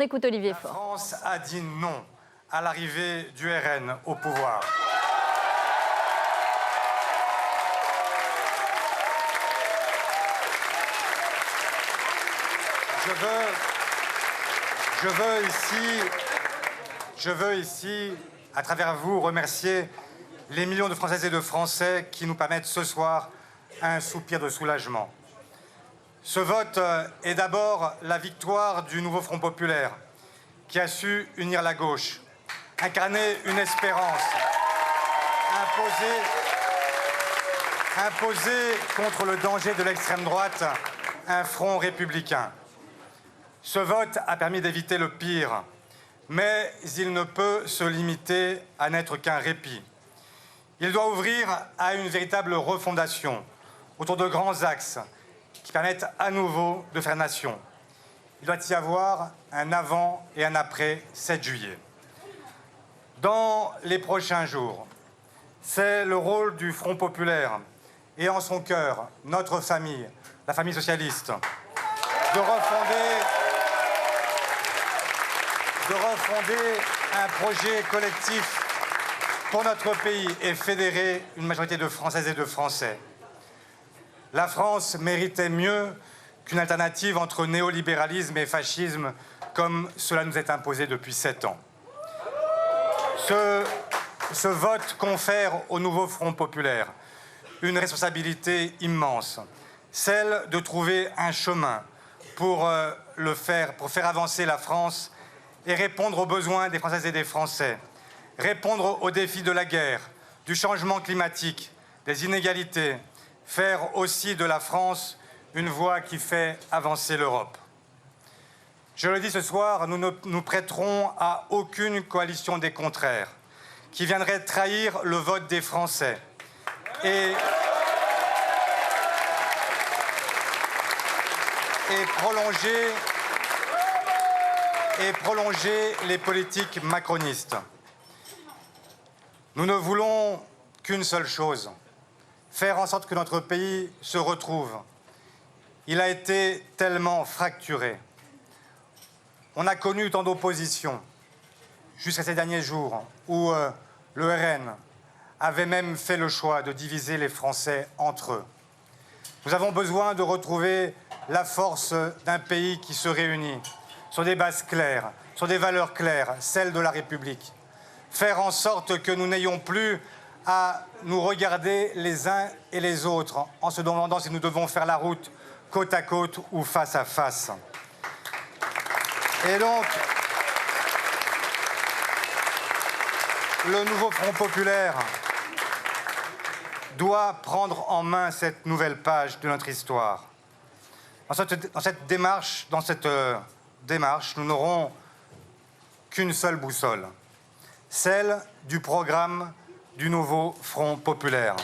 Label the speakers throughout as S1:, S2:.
S1: Écoute Olivier
S2: La
S1: Faure.
S2: France a dit non à l'arrivée du RN au pouvoir. Je veux ici, à travers vous, remercier les millions de Françaises et de Français qui nous permettent ce soir un soupir de soulagement. Ce vote est d'abord la victoire du nouveau Front populaire qui a su unir la gauche, incarner une espérance, imposer contre le danger de l'extrême droite un front républicain. Ce vote a permis d'éviter le pire, mais il ne peut se limiter à n'être qu'un répit. Il doit ouvrir à une véritable refondation autour de grands axes qui permettent à nouveau de faire nation. Il doit y avoir un avant et un après 7 juillet. Dans les prochains jours, c'est le rôle du Front populaire et en son cœur, notre famille, la famille socialiste, de refonder un projet collectif pour notre pays et fédérer une majorité de Françaises et de Français. La France méritait mieux qu'une alternative entre néolibéralisme et fascisme comme cela nous est imposé depuis 7 ans. Ce vote confère au nouveau Front populaire une responsabilité immense, celle de trouver un chemin pour faire avancer la France et répondre aux besoins des Françaises et des Français, répondre aux défis de la guerre, du changement climatique, des inégalités, faire aussi de la France une voie qui fait avancer l'Europe. Je le dis ce soir, nous ne nous prêterons à aucune coalition des contraires qui viendrait trahir le vote des Français et prolonger les politiques macronistes. Nous ne voulons qu'une seule chose, faire en sorte que notre pays se retrouve. Il a été tellement fracturé. On a connu tant d'opposition jusqu'à ces derniers jours où le RN avait même fait le choix de diviser les Français entre eux. Nous avons besoin de retrouver la force d'un pays qui se réunit sur des bases claires, sur des valeurs claires, celles de la République. Faire en sorte que nous n'ayons plus à nous regarder les uns et les autres en se demandant si nous devons faire la route côte à côte ou face à face. Et donc, le nouveau Front populaire doit prendre en main cette nouvelle page de notre histoire. Dans cette démarche, nous n'aurons qu'une seule boussole, celle du programme du nouveau Front populaire.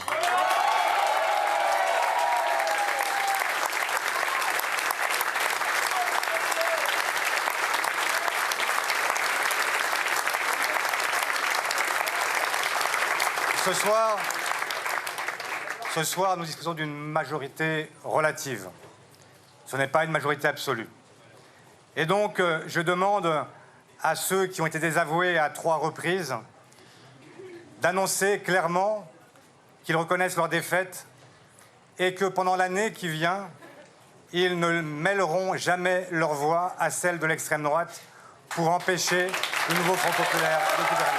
S2: Ce soir, nous disposons d'une majorité relative. Ce n'est pas une majorité absolue. Et donc, je demande à ceux qui ont été désavoués à 3 reprises d'annoncer clairement qu'ils reconnaissent leur défaite et que pendant l'année qui vient, ils ne mêleront jamais leur voix à celle de l'extrême droite pour empêcher le nouveau Front populaire de gouverner.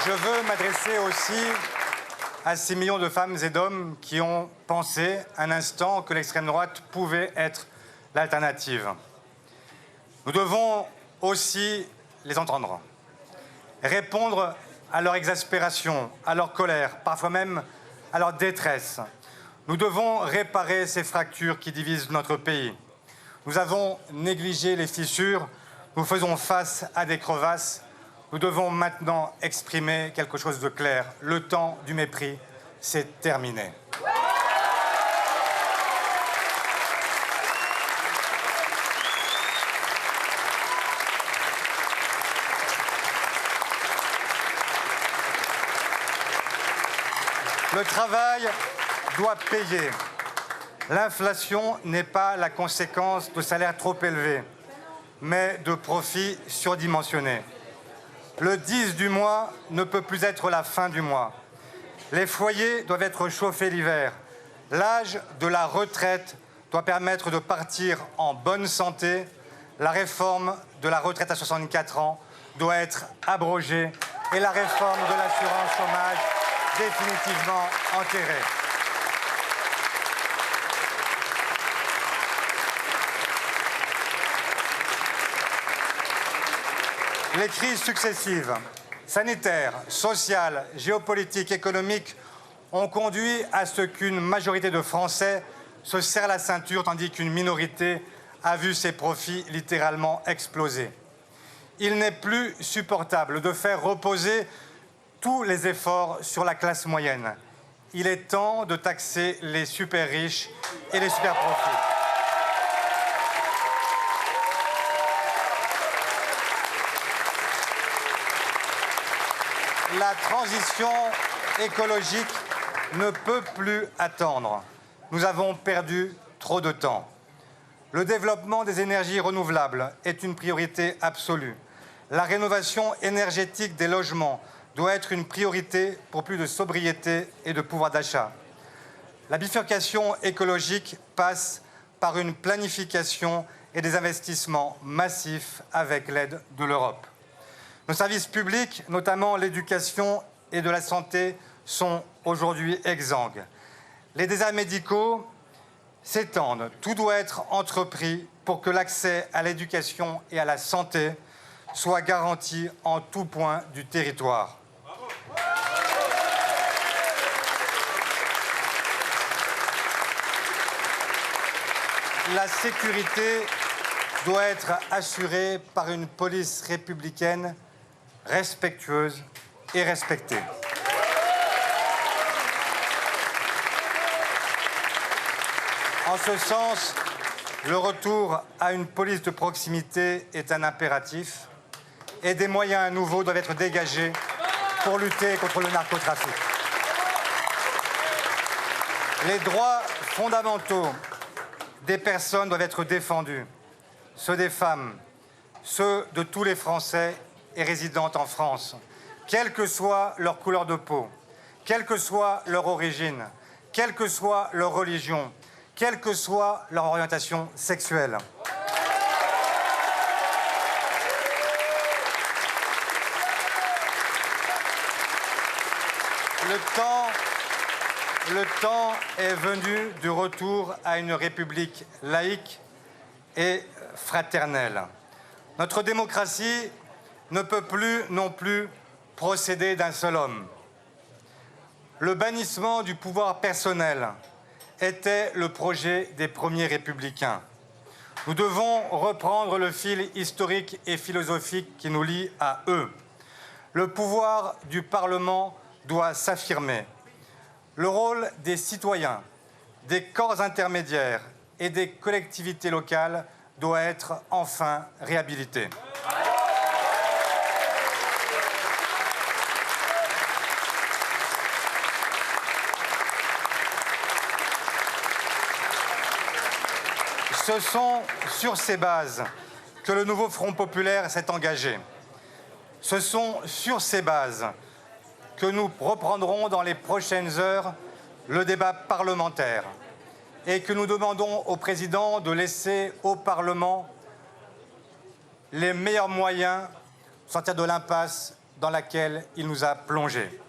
S2: Je veux m'adresser aussi à ces millions de femmes et d'hommes qui ont pensé un instant que l'extrême droite pouvait être l'alternative. Nous devons aussi les entendre, répondre à leur exaspération, à leur colère, parfois même à leur détresse. Nous devons réparer ces fractures qui divisent notre pays. Nous avons négligé les fissures, nous faisons face à des crevasses. Nous devons maintenant exprimer quelque chose de clair. Le temps du mépris, c'est terminé. Le travail doit payer. L'inflation n'est pas la conséquence de salaires trop élevés, mais de profits surdimensionnés. Le 10 du mois ne peut plus être la fin du mois. Les foyers doivent être chauffés l'hiver. L'âge de la retraite doit permettre de partir en bonne santé. La réforme de la retraite à 64 ans doit être abrogée et la réforme de l'assurance chômage définitivement enterrée. Les crises successives, sanitaires, sociales, géopolitiques, économiques, ont conduit à ce qu'une majorité de Français se serre la ceinture tandis qu'une minorité a vu ses profits littéralement exploser. Il n'est plus supportable de faire reposer tous les efforts sur la classe moyenne. Il est temps de taxer les super riches et les super profits. La transition écologique ne peut plus attendre. Nous avons perdu trop de temps. Le développement des énergies renouvelables est une priorité absolue. La rénovation énergétique des logements doit être une priorité pour plus de sobriété et de pouvoir d'achat. La bifurcation écologique passe par une planification et des investissements massifs avec l'aide de l'Europe. Nos services publics, notamment l'éducation et de la santé, sont aujourd'hui exsangues. Les déserts médicaux s'étendent. Tout doit être entrepris pour que l'accès à l'éducation et à la santé soit garanti en tout point du territoire. La sécurité doit être assurée par une police républicaine respectueuse et respectée. En ce sens, le retour à une police de proximité est un impératif et des moyens nouveaux doivent être dégagés pour lutter contre le narcotrafic. Les droits fondamentaux des personnes doivent être défendus, ceux des femmes, ceux de tous les Français et résidentes en France, quelle que soit leur couleur de peau, quelle que soit leur origine, quelle que soit leur religion, quelle que soit leur orientation sexuelle. Le temps est venu du retour à une république laïque et fraternelle. Notre démocratie ne peut plus non plus procéder d'un seul homme. Le bannissement du pouvoir personnel était le projet des premiers républicains. Nous devons reprendre le fil historique et philosophique qui nous lie à eux. Le pouvoir du Parlement doit s'affirmer. Le rôle des citoyens, des corps intermédiaires et des collectivités locales doit être enfin réhabilité. Ce sont sur ces bases que le nouveau Front populaire s'est engagé. Ce sont sur ces bases que nous reprendrons dans les prochaines heures le débat parlementaire et que nous demandons au président de laisser au Parlement les meilleurs moyens de sortir de l'impasse dans laquelle il nous a plongés.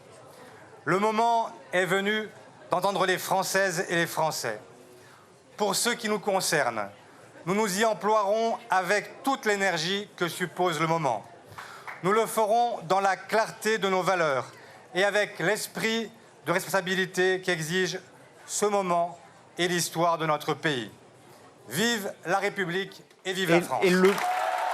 S2: Le moment est venu d'entendre les Françaises et les Français. Pour ce qui nous concerne, nous nous y emploierons avec toute l'énergie que suppose le moment. Nous le ferons dans la clarté de nos valeurs et avec l'esprit de responsabilité qu'exige ce moment et l'histoire de notre pays. Vive la République et vive la France.